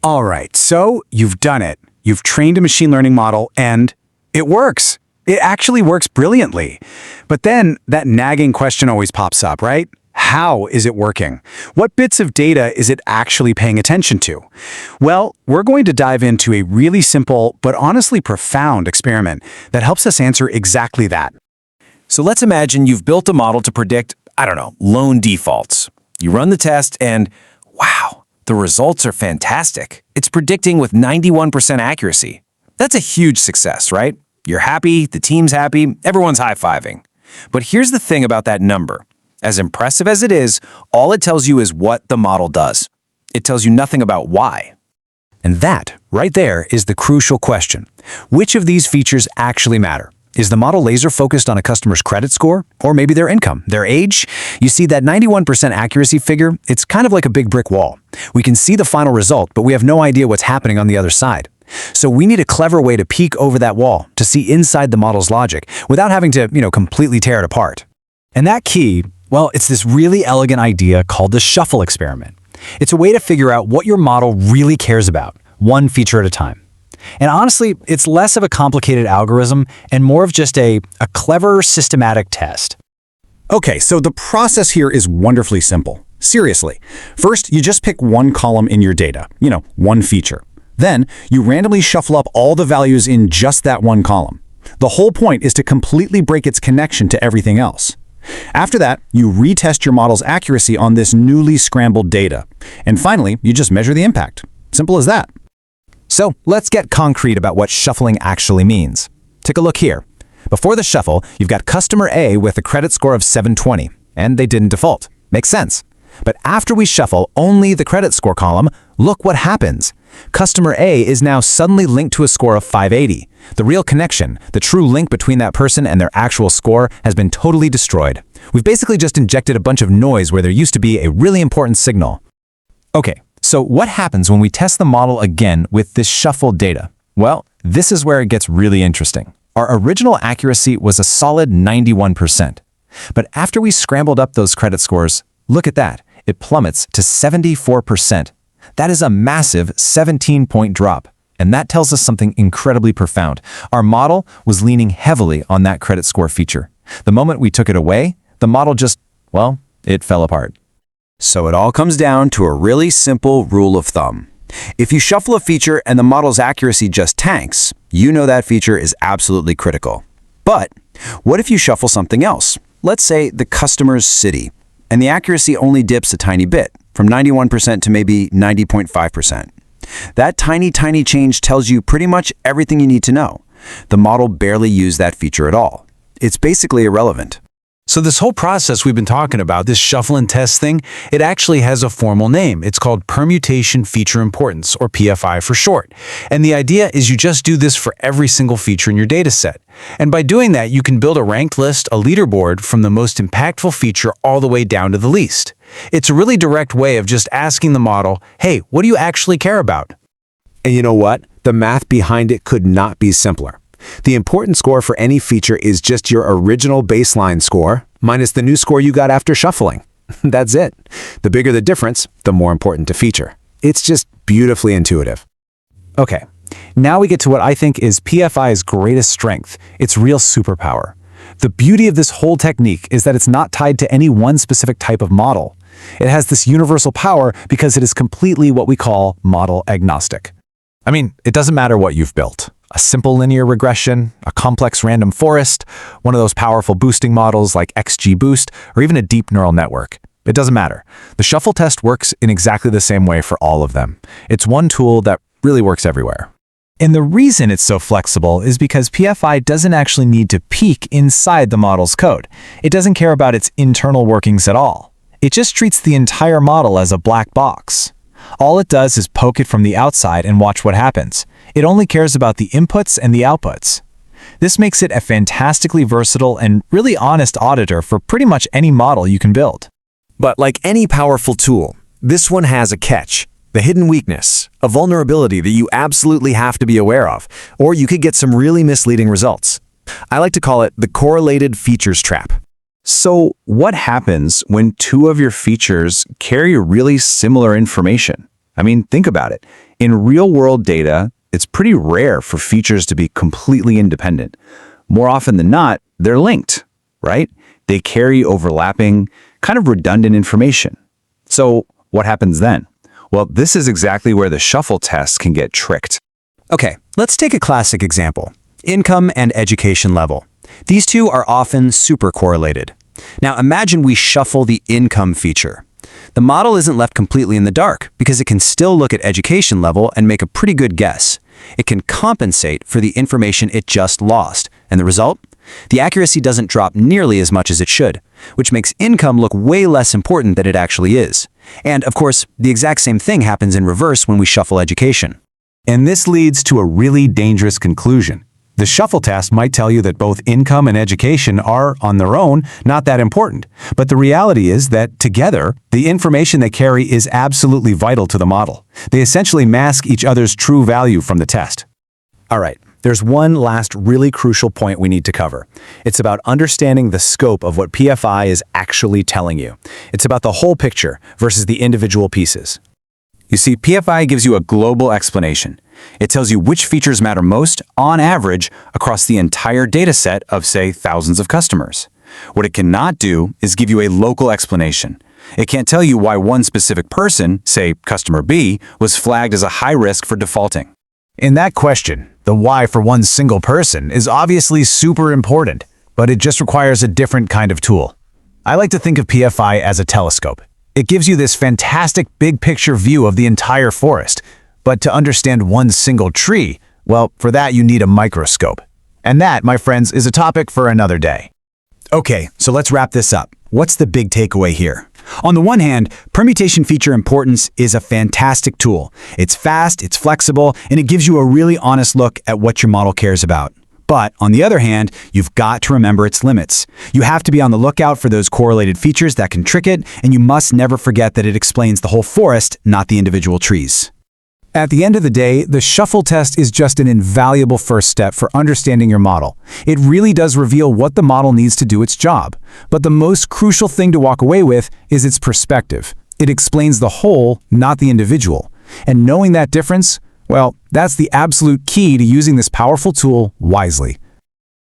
All right, so you've done it. You've trained a machine learning model, and it works. It actually works brilliantly. But then that nagging question always pops up, right? How is it working? What bits of data is it actually paying attention to? Well, we're going to dive into a really simple but honestly profound experiment that helps us answer exactly that. So let's imagine you've built a model to predict, loan defaults. You run the test and, wow, the results are fantastic. It's predicting with 91% accuracy. That's a huge success, right? You're happy, the team's happy, everyone's high-fiving. But here's the thing about that number. As impressive as it is, all it tells you is what the model does. It tells you nothing about why. And that, right there, is the crucial question. Which of these features actually matter? Is the model laser-focused on a customer's credit score? Or maybe their income, their age? You see, that 91% accuracy figure, it's kind of like a big brick wall. We can see the final result, but we have no idea what's happening on the other side. So we need a clever way to peek over that wall, to see inside the model's logic, without having to, completely tear it apart. And that key, well, it's this really elegant idea called the shuffle experiment. It's a way to figure out what your model really cares about, one feature at a time. And honestly, it's less of a complicated algorithm and more of just a clever, systematic test. Okay, so the process here is wonderfully simple. Seriously. First, you just pick one column in your data, one feature. Then, you randomly shuffle up all the values in just that one column. The whole point is to completely break its connection to everything else. After that, you retest your model's accuracy on this newly scrambled data. And finally, you just measure the impact. Simple as that. So let's get concrete about what shuffling actually means. Take a look here. Before the shuffle, you've got customer A with a credit score of 720, and they didn't default. Makes sense. But after we shuffle only the credit score column, look what happens. Customer A is now suddenly linked to a score of 580. The real connection, the true link between that person and their actual score, has been totally destroyed. We've basically just injected a bunch of noise where there used to be a really important signal. Okay, so what happens when we test the model again with this shuffled data? Well, this is where it gets really interesting. Our original accuracy was a solid 91%. But after we scrambled up those credit scores, look at that. It plummets to 74%. That is a massive 17-point drop. And that tells us something incredibly profound. Our model was leaning heavily on that credit score feature. The moment we took it away, the model just, it fell apart. So it all comes down to a really simple rule of thumb. If you shuffle a feature and the model's accuracy just tanks, you know that feature is absolutely critical. But what if you shuffle something else? Let's say the customer's city, and the accuracy only dips a tiny bit, from 91% to maybe 90.5%. That tiny change tells you pretty much everything you need to know. The model barely used that feature at all. It's basically irrelevant. So this whole process we've been talking about, this shuffle and test thing, it actually has a formal name. It's called Permutation Feature Importance, or PFI for short. And the idea is you just do this for every single feature in your data set. And by doing that, you can build a ranked list, a leaderboard, from the most impactful feature all the way down to the least. It's a really direct way of just asking the model, hey, what do you actually care about? And you know what? The math behind it could not be simpler. The importance score for any feature is just your original baseline score minus the new score you got after shuffling. That's it. The bigger the difference, the more important the feature. It's just beautifully intuitive. Okay, now we get to what I think is PFI's greatest strength, its real superpower. The beauty of this whole technique is that it's not tied to any one specific type of model. It has this universal power because it is completely what we call model-agnostic. I mean, it doesn't matter what you've built. A simple linear regression, a complex random forest, one of those powerful boosting models like XGBoost, or even a deep neural network. It doesn't matter. The shuffle test works in exactly the same way for all of them. It's one tool that really works everywhere. And the reason it's so flexible is because PFI doesn't actually need to peek inside the model's code. It doesn't care about its internal workings at all. It just treats the entire model as a black box. All it does is poke it from the outside and watch what happens. It only cares about the inputs and the outputs. This makes it a fantastically versatile and really honest auditor for pretty much any model you can build. But like any powerful tool, this one has a catch, the hidden weakness, a vulnerability that you absolutely have to be aware of, or you could get some really misleading results. I like to call it the correlated features trap. So what happens when two of your features carry really similar information? I mean, think about it. In real-world data, it's pretty rare for features to be completely independent. More often than not, they're linked, right? They carry overlapping, kind of redundant information. So what happens then? Well, this is exactly where the shuffle test can get tricked. Okay, let's take a classic example. Income and education level. These two are often super correlated. Now imagine we shuffle the income feature. The model isn't left completely in the dark because it can still look at education level and make a pretty good guess. It can compensate for the information it just lost. And the result? The accuracy doesn't drop nearly as much as it should, which makes income look way less important than it actually is. And of course, the exact same thing happens in reverse when we shuffle education. And this leads to a really dangerous conclusion. The shuffle test might tell you that both income and education are, on their own, not that important. But the reality is that, together, the information they carry is absolutely vital to the model. They essentially mask each other's true value from the test. All right, there's one last really crucial point we need to cover. It's about understanding the scope of what PFI is actually telling you. It's about the whole picture versus the individual pieces. You see, PFI gives you a global explanation. It tells you which features matter most, on average, across the entire data set of, say, thousands of customers. What it cannot do is give you a local explanation. It can't tell you why one specific person, say customer B, was flagged as a high risk for defaulting. In that question, the why for one single person is obviously super important, but it just requires a different kind of tool. I like to think of PFI as a telescope. It gives you this fantastic big picture view of the entire forest. But to understand one single tree, well, for that you need a microscope. And that, my friends, is a topic for another day. Okay, so let's wrap this up. What's the big takeaway here? On the one hand, Permutation Feature Importance is a fantastic tool. It's fast, it's flexible, and it gives you a really honest look at what your model cares about. But on the other hand, you've got to remember its limits. You have to be on the lookout for those correlated features that can trick it, and you must never forget that it explains the whole forest, not the individual trees. At the end of the day, the shuffle test is just an invaluable first step for understanding your model. It really does reveal what the model needs to do its job. But the most crucial thing to walk away with is its perspective. It explains the whole, not the individual. And knowing that difference, well, that's the absolute key to using this powerful tool wisely.